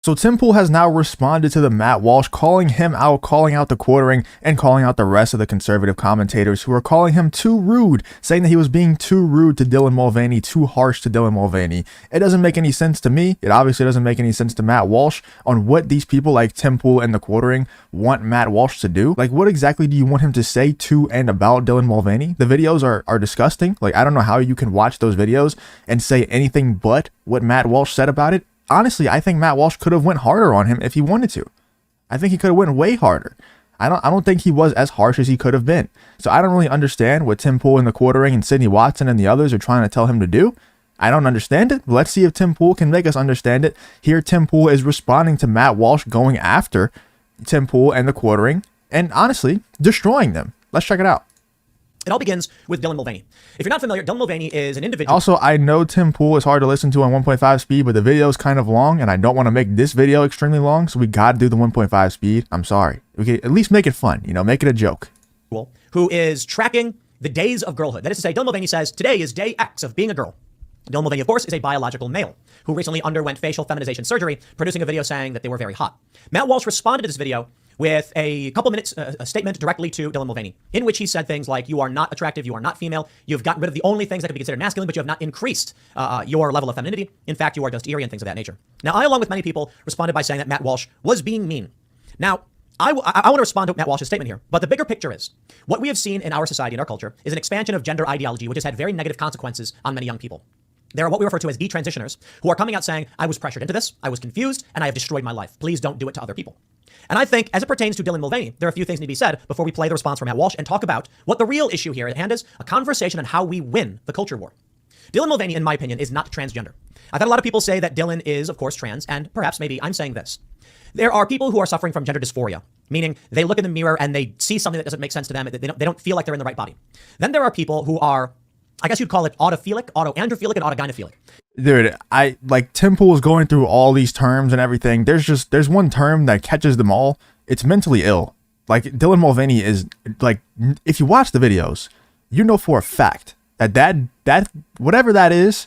So Timpool has now responded to the Matt Walsh, calling him out, calling out the quartering, and calling out the rest of the conservative commentators who are calling him too rude, saying that he was being too rude to Dylan Mulvaney, too harsh to Dylan Mulvaney. It doesn't make any sense to me. It obviously doesn't make any sense to Matt Walsh on what these people like Timpool and the quartering want Matt Walsh to do. Like, what exactly do you want him to say to and about Dylan Mulvaney? The videos are disgusting. Like, I don't know how you can watch those videos and say anything but what Matt Walsh said about it. Honestly, I think Matt Walsh could have went harder on him if he wanted to. I think he could have went way harder. I don't think he was as harsh as he could have been. So I don't really understand what Timpool and the quartering and Sydney Watson and the others are trying to tell him to do. I don't understand it. Let's see if Timpool can make us understand it. Here, Timpool is responding to Matt Walsh going after Timpool and the quartering and honestly destroying them. Let's check it out. It all begins with Dylan Mulvaney. If you're not familiar, Dylan Mulvaney is an individual. Also, I know Timpool is hard to listen to on 1.5 speed, but the video is kind of long, and I don't want to make this video extremely long, so we got to do the 1.5 speed. I'm sorry. We can at least make it fun, make it a joke. Who is tracking the days of girlhood. That is to say, Dylan Mulvaney says, today is day X of being a girl. Dylan Mulvaney, of course, is a biological male who recently underwent facial feminization surgery, producing a video saying that they were very hot. Matt Walsh responded to this video with a couple minutes, a statement directly to Dylan Mulvaney, in which he said things like, you are not attractive, you are not female, you've gotten rid of the only things that could be considered masculine, but you have not increased your level of femininity. In fact, you are just eerie and things of that nature. Now, I, along with many people, responded by saying that Matt Walsh was being mean. Now, I want to respond to Matt Walsh's statement here, but the bigger picture is, what we have seen in our society and our culture is an expansion of gender ideology, which has had very negative consequences on many young people. There are what we refer to as detransitioners who are coming out saying, I was pressured into this, I was confused, and I have destroyed my life. Please don't do it to other people. And I think, as it pertains to Dylan Mulvaney, there are a few things that need to be said before we play the response from Matt Walsh and talk about what the real issue here at hand is, a conversation on how we win the culture war. Dylan Mulvaney, in my opinion, is not transgender. I've had a lot of people say that Dylan is, of course, trans, and perhaps maybe I'm saying this. There are people who are suffering from gender dysphoria, meaning they look in the mirror and they see something that doesn't make sense to them. They don't feel like they're in the right body. Then there are people who are, I guess you'd call it autophilic, autoandrophilic, and autogynephilic. Dude, Timpool is going through all these terms and everything. There's one term that catches them all. It's mentally ill. Like, Dylan Mulvaney is, like, if you watch the videos, you know for a fact that whatever that is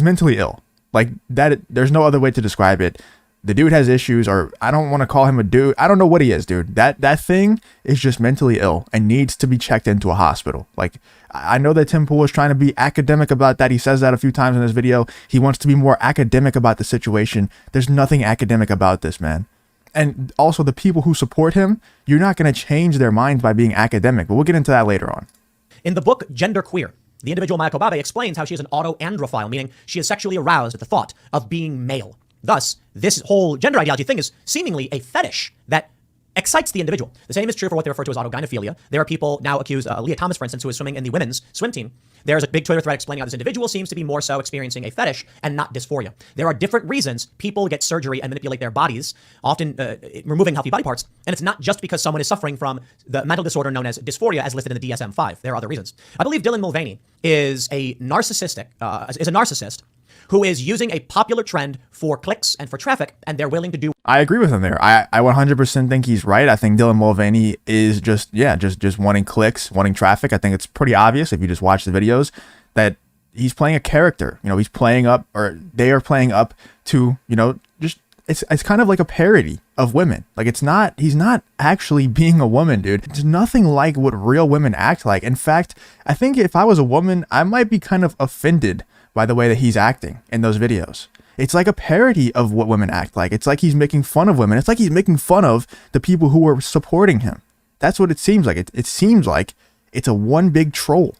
mentally ill. Like, that, there's no other way to describe it. The dude has issues, or I don't want to call him a dude. I don't know what he is, dude. That thing is just mentally ill and needs to be checked into a hospital. Like, I know that Timpool is trying to be academic about that. He says that a few times in this video. He wants to be more academic about the situation. There's nothing academic about this, man. And also, the people who support him, you're not going to change their minds by being academic, but we'll get into that later on. In the book Gender Queer, the individual Maya Kobabe explains how she is an autoandrophile, meaning she is sexually aroused at the thought of being male. Thus, this whole gender ideology thing is seemingly a fetish that excites the individual. The same is true for what they refer to as autogynephilia. There are people now accused, Leah Thomas, for instance, who is swimming in the women's swim team. There's a big Twitter thread explaining how this individual seems to be more so experiencing a fetish and not dysphoria. There are different reasons people get surgery and manipulate their bodies, often removing healthy body parts. And it's not just because someone is suffering from the mental disorder known as dysphoria as listed in the DSM-5. There are other reasons. I believe Dylan Mulvaney is a narcissist who is using a popular trend for clicks and for traffic, and they're willing to do. I agree with him there. I 100% think he's right. I think Dylan Mulvaney is just wanting clicks, wanting traffic. I think it's pretty obvious if you just watch the videos that he's playing a character. He's playing up, or they are playing up to, just it's kind of like a parody of women. Like, he's not actually being a woman, dude. It's nothing like what real women act like. In fact, I think if I was a woman, I might be kind of offended by the way that he's acting in those videos. It's like a parody of what women act like. It's like he's making fun of women. It's like he's making fun of the people who are supporting him. That's what it seems like. It seems like it's a one big troll.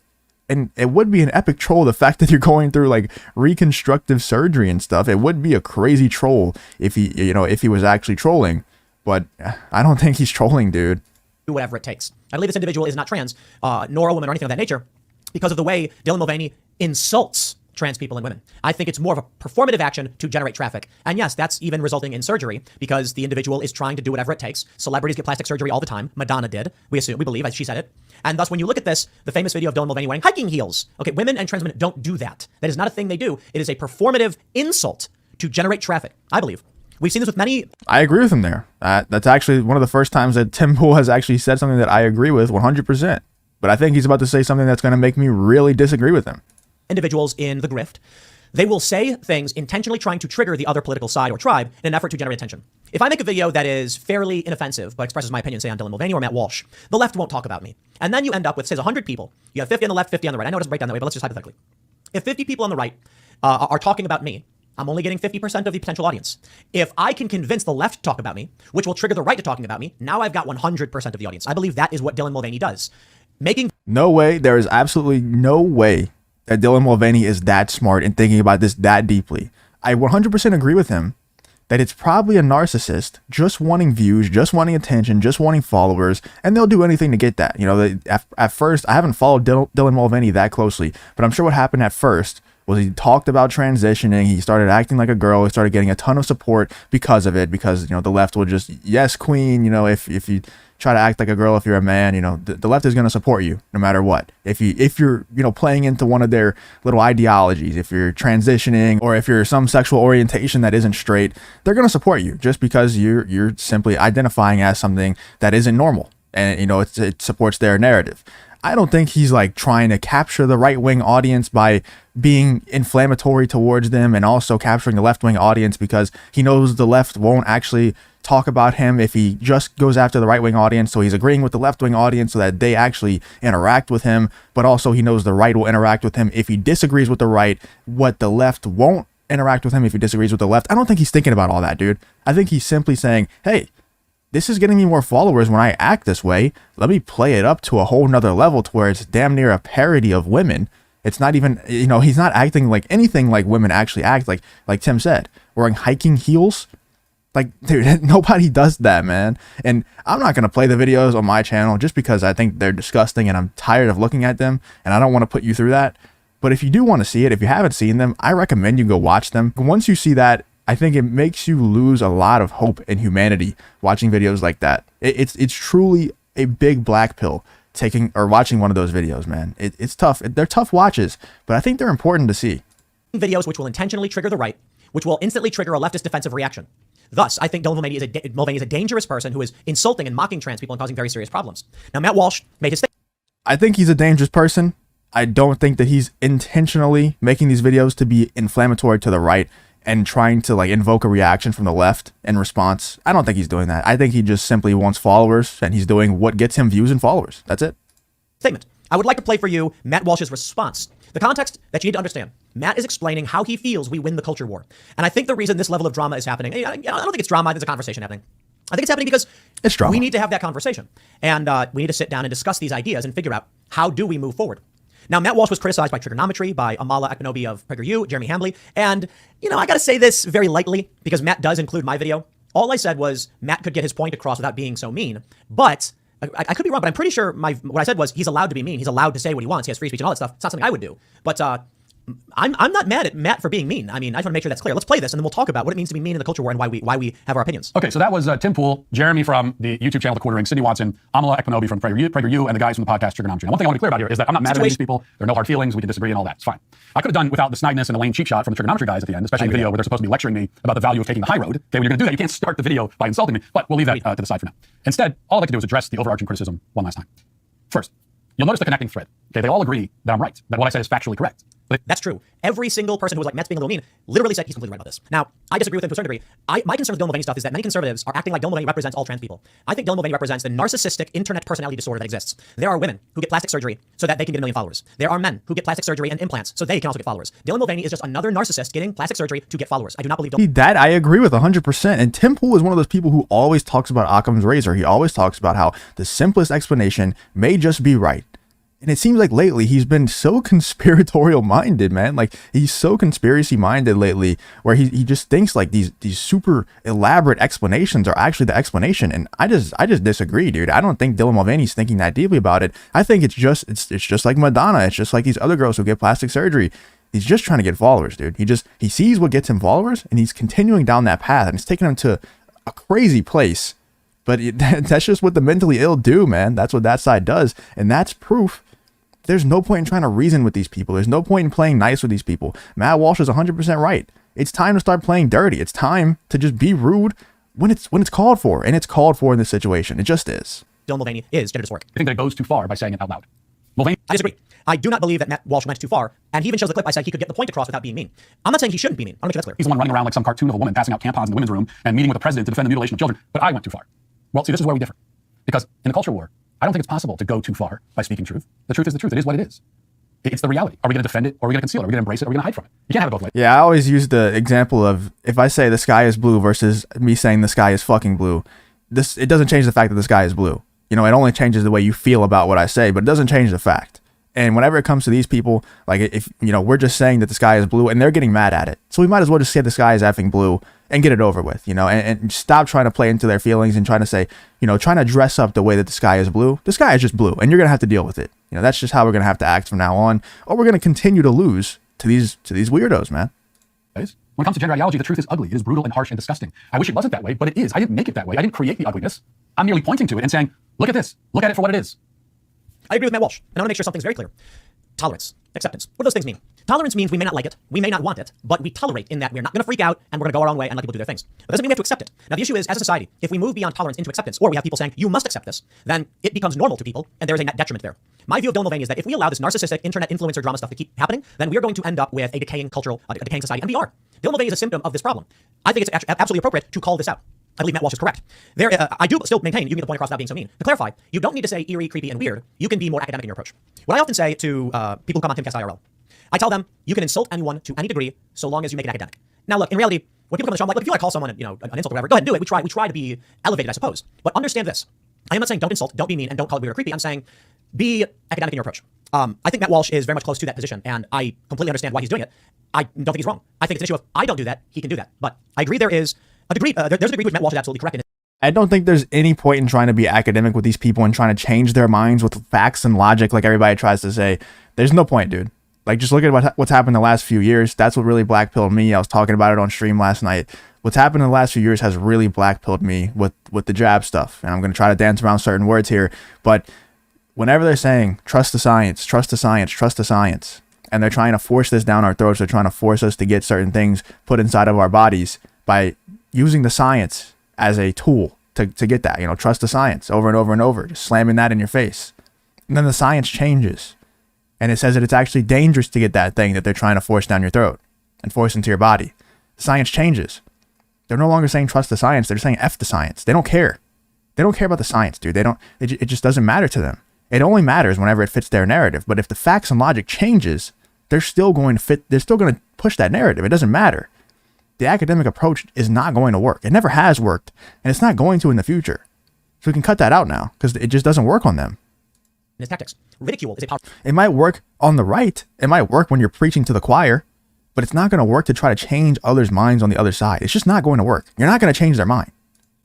And it would be an epic troll, the fact that you're going through like reconstructive surgery and stuff. It would be a crazy troll if he was actually trolling. But I don't think he's trolling, dude. Do whatever it takes. I believe this individual is not trans, nor a woman or anything of that nature, because of the way Dylan Mulvaney insults trans people and women. I think it's more of a performative action to generate traffic. And yes, that's even resulting in surgery because the individual is trying to do whatever it takes. Celebrities get plastic surgery all the time. Madonna did. We believe, as she said it. And thus, when you look at this, the famous video of Dylan Mulvaney wearing hiking heels. Okay, women and trans women don't do that. That is not a thing they do. It is a performative insult to generate traffic, I believe. We've seen this with many. I agree with him there. That's actually one of the first times that Timpool has actually said something that I agree with 100%. But I think he's about to say something that's going to make me really disagree with him. Individuals in the grift They will say things intentionally trying to trigger the other political side or tribe in an effort to generate attention. If I make a video that is fairly inoffensive but expresses my opinion, say on Dylan Mulvaney or Matt Walsh, the left won't talk about me. And then you end up with, say, 100 people. You have 50 on the left, 50 on the right. I know it doesn't break down that way, but let's just hypothetically. If 50 people on the right are talking about me, I'm only getting 50% of the potential audience. If I can convince the left to talk about me, which will trigger the right to talking about me, now I've got 100% of the audience. I believe that is what Dylan Mulvaney does. No way. There is absolutely no way that Dylan Mulvaney is that smart and thinking about this that deeply. I 100% agree with him that it's probably a narcissist just wanting views, just wanting attention, just wanting followers, and they'll do anything to get that. You know, at first, I haven't followed Dylan Mulvaney that closely, but I'm sure what happened at first was he talked about transitioning. He started acting like a girl. He started getting a ton of support because of it, because, you know, the left will just, yes, queen, you know, if you try to act like a girl, if you're a man, you know, the left is going to support you no matter what. If you're, you know, playing into one of their little ideologies, if you're transitioning or if you're some sexual orientation that isn't straight, they're going to support you just because you're simply identifying as something that isn't normal. And, you know, it supports their narrative. I don't think he's like trying to capture the right-wing audience by being inflammatory towards them and also capturing the left-wing audience because he knows the left won't actually talk about him if he just goes after the right-wing audience. So he's agreeing with the left-wing audience so that they actually interact with him. But also he knows the right will interact with him if he disagrees with the right, what the left won't interact with him if he disagrees with the left. I don't think he's thinking about all that, dude. I think he's simply saying, hey, this is getting me more followers when I act this way. Let me play it up to a whole nother level to where it's damn near a parody of women. It's not even, you know, he's not acting like anything like women actually act, like Tim said, wearing hiking heels. Like, dude, nobody does that, man. And I'm not going to play the videos on my channel just because I think they're disgusting and I'm tired of looking at them and I don't want to put you through that. But if you do want to see it, if you haven't seen them, I recommend you go watch them. Once you see that, I think it makes you lose a lot of hope in humanity watching videos like that. It's truly a big black pill taking or watching one of those videos, man. It's tough. They're tough watches, but I think they're important to see. Videos which will intentionally trigger the right, which will instantly trigger a leftist defensive reaction. Thus, I think Dylan Mulvaney is a dangerous person who is insulting and mocking trans people and causing very serious problems. Now, Matt Walsh made his statement. I think he's a dangerous person. I don't think that he's intentionally making these videos to be inflammatory to the right and trying to like invoke a reaction from the left in response. I don't think he's doing that. I think he just simply wants followers and he's doing what gets him views and followers. That's it. Statement. I would like to play for you Matt Walsh's response. The context that you need to understand. Matt is explaining how he feels we win the culture war. And I think the reason this level of drama is happening, I don't think it's drama, I think it's a conversation happening. I think it's happening because it's drama. We need to have that conversation. And we need to sit down and discuss these ideas and figure out how do we move forward. Now, Matt Walsh was criticized by Trigonometry, by Amala Ekanobi of PragerU, Jeremy Hambley. And, you know, I got to say this very lightly because Matt does include my video. All I said was Matt could get his point across without being so mean. But I could be wrong, but I'm pretty sure what I said was he's allowed to be mean. He's allowed to say what he wants. He has free speech and all that stuff. It's not something I would do. But I'm not mad at Matt for being mean. I mean, I just want to make sure that's clear. Let's play this and then we'll talk about what it means to be mean in the culture war and why we have our opinions. Okay, so that was Timpool, Jeremy from the YouTube channel The Quartering, Sydney Watson, Amala Ekanobi from PragerU, and the guys from the podcast Trigonometry. Now, one thing I want to be clear about here is that I'm not mad at any of these people. There are no hard feelings. We can disagree and all that. It's fine. I could have done without the snidiness and the lame cheap shot from the Trigonometry guys at the end, especially in the video where they're supposed to be lecturing me about the value of taking the high road. Okay, when you're going to do that, you can't start the video by insulting me, but we'll leave that to the side for now. Instead, all I'd like to do is address the overarching criticism one last time. First, you'll notice the connecting thread. Okay, they all agree that I'm right, that what I said is factually correct. That's true. Every single person who was like, Matt's being a little mean, literally said he's completely right about this. Now, I disagree with him to a certain degree. My concern with Dylan Mulvaney stuff is that many conservatives are acting like Dylan Mulvaney represents all trans people. I think Dylan Mulvaney represents the narcissistic internet personality disorder that exists. There are women who get plastic surgery so that they can get 1 million followers. There are men who get plastic surgery and implants so they can also get followers. Dylan Mulvaney is just another narcissist getting plastic surgery to get followers. I do not believe that I agree with 100%. And Timpool is one of those people who always talks about Occam's razor. He always talks about how the simplest explanation may just be right. And it seems like lately he's been so conspiratorial minded, man. Like he's so conspiracy minded lately where he just thinks like these super elaborate explanations are actually the explanation. And I just disagree, dude. I don't think Dylan Mulvaney's thinking that deeply about it. I think it's just like Madonna. It's just like these other girls who get plastic surgery. He's just trying to get followers, dude. He sees what gets him followers and he's continuing down that path and it's taking him to a crazy place. But that's just what the mentally ill do, man. That's what that side does. And that's proof. There's no point in trying to reason with these people. There's no point in playing nice with these people. Matt Walsh is 100% right. It's time to start playing dirty. It's time to just be rude when it's called for. And it's called for in this situation. It just is. Dylan Mulvaney is gender dysphoric. I think that it goes too far by saying it out loud. Mulvaney. I disagree. I do not believe that Matt Walsh went too far, and he even shows the clip by saying he could get the point across without being mean. I'm not saying he shouldn't be mean. I want to make sure that's clear. He's the one running around like some cartoon of a woman passing out tampons in the women's room and meeting with the president to defend the mutilation of children. But I went too far. Well, see, this is where we differ. Because in a culture war, I don't think it's possible to go too far by speaking truth. The truth is the truth. It is what it is. It's the reality. Are we going to defend it, or are we going to conceal it? Are we going to embrace it, or are we going to hide from it? You can't have it both ways. Yeah, I always use the example of if I say the sky is blue versus me saying the sky is fucking blue. It doesn't change the fact that the sky is blue. You know, it only changes the way you feel about what I say, but it doesn't change the fact. And whenever it comes to these people, like if, you know, we're just saying that the sky is blue and they're getting mad at it. So we might as well just say the sky is effing blue and get it over with, you know, and stop trying to play into their feelings and trying to say, you know, trying to dress up the way that the sky is blue. The sky is just blue and you're going to have to deal with it. You know, that's just how we're going to have to act from now on, or we're going to continue to lose to these weirdos, man. When it comes to gender ideology, the truth is ugly. It is brutal and harsh and disgusting. I wish it wasn't that way, but it is. I didn't make it that way. I didn't create the ugliness. I'm merely pointing to it and saying, look at this. Look at it for what it is. I agree with Matt Walsh, and I want to make sure something's very clear. Tolerance, acceptance. What do those things mean? Tolerance means we may not like it, we may not want it, but we tolerate in that we're not going to freak out and we're going to go our own way and let people do their things. But that doesn't mean we have to accept it. Now the issue is, as a society, if we move beyond tolerance into acceptance, or we have people saying, you must accept this, then it becomes normal to people, and there is a net detriment there. My view of Dylan Mulvaney is that if we allow this narcissistic internet influencer drama stuff to keep happening, then we are going to end up with a decaying cultural, a decaying society, and we are. Dylan Mulvaney is a symptom of this problem. I think it's absolutely appropriate to call this out. I believe Matt Walsh is correct. I do still maintain you can get the point across without being so mean. To clarify, you don't need to say eerie, creepy, and weird. You can be more academic in your approach. What I often say to people who come on Timcast IRL, I tell them you can insult anyone to any degree so long as you make it academic. Now, look, in reality, when people come on the show, I'm like, look, if you want to call someone, you know, an insult or whatever, go ahead and do it. We try to be elevated, I suppose. But understand this: I am not saying don't insult, don't be mean, and don't call it weird or creepy. I'm saying be academic in your approach. I think Matt Walsh is very much close to that position, and I completely understand why he's doing it. I don't think he's wrong. I think it's an issue of I don't do that, he can do that. But I agree there is a degree. There's a degree which Matt Walsh is absolutely correct in. I don't think there's any point in trying to be academic with these people and trying to change their minds with facts and logic like everybody tries to say. There's no point, dude. Like, just look at what's happened the last few years. That's what really blackpilled me. I was talking about it on stream last night. What's happened in the last few years has really blackpilled me with the jab stuff. And I'm going to try to dance around certain words here. But whenever they're saying, trust the science, trust the science, trust the science, and they're trying to force this down our throats, they're trying to force us to get certain things put inside of our bodies by using the science as a tool to get that, you know, trust the science over and over and over, just slamming that in your face. And then the science changes. And it says that it's actually dangerous to get that thing that they're trying to force down your throat and force into your body. The science changes. They're no longer saying trust the science. They're saying F the science. They don't care. They don't care about the science, dude. It just doesn't matter to them. It only matters whenever it fits their narrative. But if the facts and logic changes, they're still going to push that narrative. It doesn't matter. The academic approach is not going to work. It never has worked, and it's not going to in the future. So we can cut that out now because it just doesn't work on them. His tactics. Ridicule is a powerful. It might work on the right. It might work when you're preaching to the choir, but it's not going to work to try to change others' minds on the other side. It's just not going to work. You're not going to change their mind.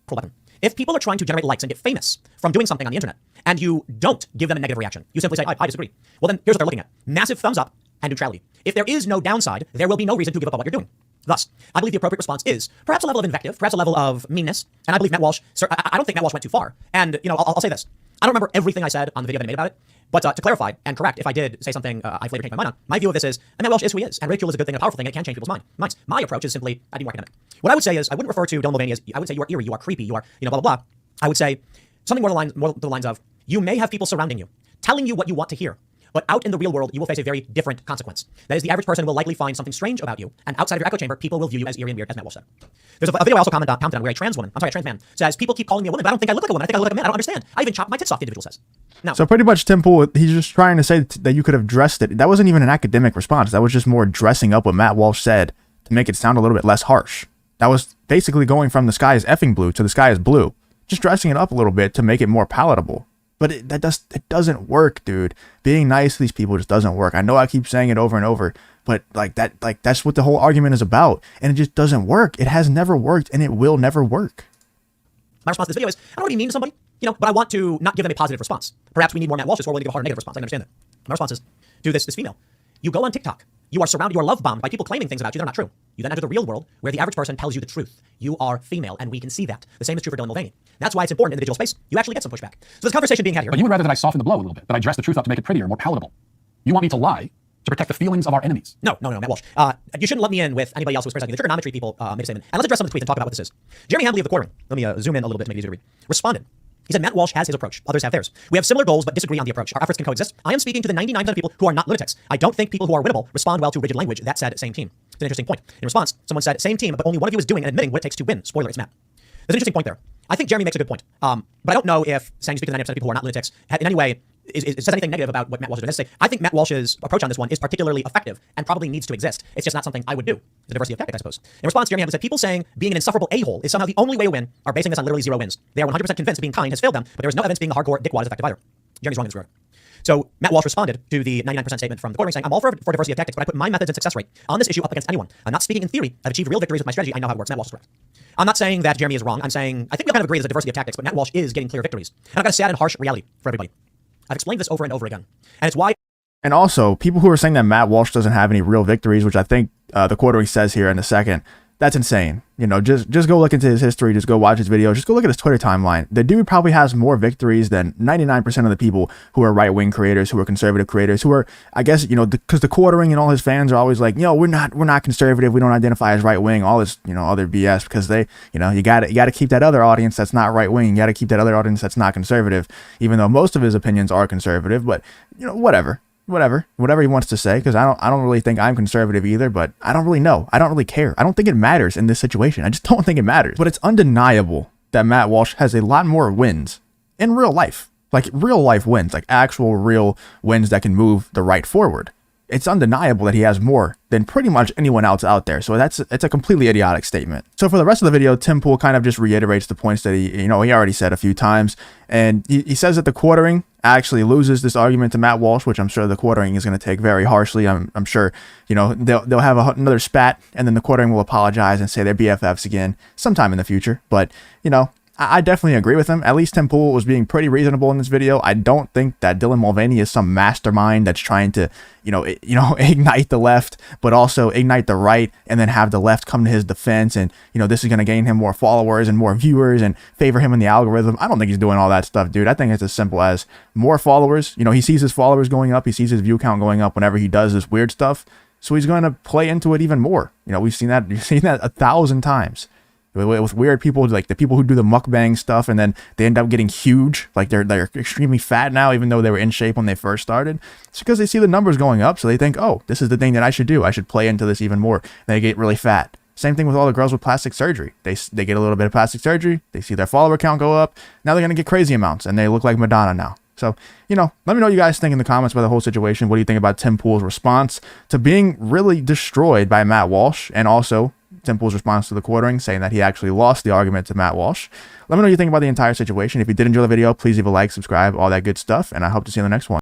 Weapon. If people are trying to generate likes and get famous from doing something on the internet, and you don't give them a negative reaction, you simply say, I disagree. Well, then here's what they're looking at. Massive thumbs up and neutrality. If there is no downside, there will be no reason to give up on what you're doing. Thus, I believe the appropriate response is perhaps a level of invective, perhaps a level of meanness. And I believe Matt Walsh, I don't think Matt Walsh went too far. And, you know, I'll say this. I don't remember everything I said on the video that I made about it. But to clarify and correct, if I did say something I've later changed my mind on, my view of this is, and Matt Welsh is who he is, and ridicule is a good thing, a powerful thing, and it can change people's minds. My approach is simply, I'd be more academic. What I would say is, I wouldn't refer to Dylan Mulvaney as, I would say you are eerie, you are creepy, you are, you know, blah, blah, blah. I would say something more to the lines of, you may have people surrounding you, telling you what you want to hear, but out in the real world, you will face a very different consequence. That is, the average person will likely find something strange about you, and outside of your echo chamber, people will view you as eerie and weird, as Matt Walsh said. There's a video I also commented on where a trans man says, people keep calling me a woman, but I don't think I look like a woman. I think I look like a man. I don't understand. I even chop my tits off, the individual says. Now, so pretty much Timpool, he's just trying to say that you could have dressed it. That wasn't even an academic response. That was just more dressing up what Matt Walsh said to make it sound a little bit less harsh. That was basically going from the sky is effing blue to the sky is blue. Just dressing it up a little bit to make it more palatable. But it doesn't work, dude. Being nice to these people just doesn't work. I know I keep saying it over and over, but that's what the whole argument is about. And it just doesn't work. It has never worked, and it will never work. My response to this video is, I don't want to be mean to somebody, you know, but I want to not give them a positive response. Perhaps we need more Matt Walshes, or we're going to give a hard negative response. I understand that. My response is, to this female. You go on TikTok. You are love bombed by people claiming things about you that are not true. You then enter the real world where the average person tells you the truth. You are female, and we can see that. The same is true for Dylan Mulvaney. That's why it's important in the digital space. You actually get some pushback. So there's conversation being had here. But you would rather that I soften the blow a little bit, that I dress the truth up to make it prettier, more palatable. You want me to lie to protect the feelings of our enemies. No, Matt Walsh. You shouldn't let me in with anybody else who's criticizing the trigonometry people make a statement. And let's address some of the tweets and talk about what this is. Jeremy Hambley of the Quartering, let me zoom in a little bit to make it easier to read, responded. He said Matt Walsh has his approach. Others have theirs. We have similar goals but disagree on the approach. Our efforts can coexist. I am speaking to the 99% of people who are not lunatics. I don't think people who are winnable respond well to rigid language. That said, same team. It's an interesting point. In response, someone said, same team, but only one of you is doing and admitting what it takes to win. Spoiler, it's Matt. There's an interesting point there. I think Jeremy makes a good point. But I don't know if saying speak to the 99% of people who are not lunatics in any way it says anything negative about what Matt Walsh is doing. Let's say, I think Matt Walsh's approach on this one is particularly effective and probably needs to exist. It's just not something I would do. The diversity of tactics, I suppose. In response, Jeremy Hamblin said, people saying being an insufferable a-hole is somehow the only way to win are basing this on literally 0 wins. They are 100% convinced being kind has failed them, but there is no evidence being the hardcore dickwad is effective either. Jeremy's wrong in this regard. So Matt Walsh responded to the 99% statement from the quartering saying, I'm all for diversity of tactics, but I put my methods and success rate on this issue up against anyone. I'm not speaking in theory. I've achieved real victories with my strategy. I know how it works. Matt Walsh is correct. I'm not saying that Jeremy is wrong. I'm saying I think we kind of agree there's a diversity of tactics, but Matt Walsh is getting clear victories. And I've got a sad and harsh reality for everybody. I've explained this over and over again. And it's why. And also, people who are saying that Matt Walsh doesn't have any real victories, which I think the quarterly says here in a second, that's insane. You know, just go look into his history, just go watch his videos, just go look at his Twitter timeline. The dude probably has more victories than 99% of the people who are right-wing creators, who are conservative creators, who are, I guess, you know, because the quartering and all his fans are always like, you know, we're not conservative, we don't identify as right-wing, all this, you know, other BS, because they, you know, you got to keep that other audience that's not right-wing, you got to keep that other audience that's not conservative, even though most of his opinions are conservative, but, you know, whatever he wants to say, because I don't really think I'm conservative either, but I don't really know. I don't really care. I don't think it matters in this situation. I just don't think it matters. But it's undeniable that Matt Walsh has a lot more wins in real life, like real life wins, like actual real wins that can move the right forward. It's undeniable that he has more than pretty much anyone else out there. So it's a completely idiotic statement. So for the rest of the video, Timpool kind of just reiterates the points that he already said a few times. And he says that the quartering actually loses this argument to Matt Walsh, which I'm sure the quartering is going to take very harshly. I'm sure, you know, they'll have another spat, and then the quartering will apologize and say they're BFFs again sometime in the future. But, you know, I definitely agree with him. At least Timpool was being pretty reasonable in this video. I don't think that Dylan Mulvaney is some mastermind that's trying to, ignite the left, but also ignite the right, and then have the left come to his defense. And, you know, this is going to gain him more followers and more viewers and favor him in the algorithm. I don't think he's doing all that stuff, dude. I think it's as simple as more followers. You know, he sees his followers going up. He sees his view count going up whenever he does this weird stuff. So he's going to play into it even more. You know, we've seen that 1,000 times. With weird people, like the people who do the mukbang stuff, and then they end up getting huge, like they're extremely fat now, even though they were in shape when they first started. It's because they see the numbers going up, so they think, oh, this is the thing that I should do. I should play into this even more. And they get really fat. Same thing with all the girls with plastic surgery. They get a little bit of plastic surgery. They see their follower count go up. Now they're gonna get crazy amounts, and they look like Madonna now. So, you know, let me know what you guys think in the comments about the whole situation. What do you think about Timpool's response to being really destroyed by Matt Walsh, and also Timpool's response to the quartering, saying that he actually lost the argument to Matt Walsh? Let me know what you think about the entire situation. If you did enjoy the video, please leave a like, subscribe, all that good stuff, and I hope to see you in the next one.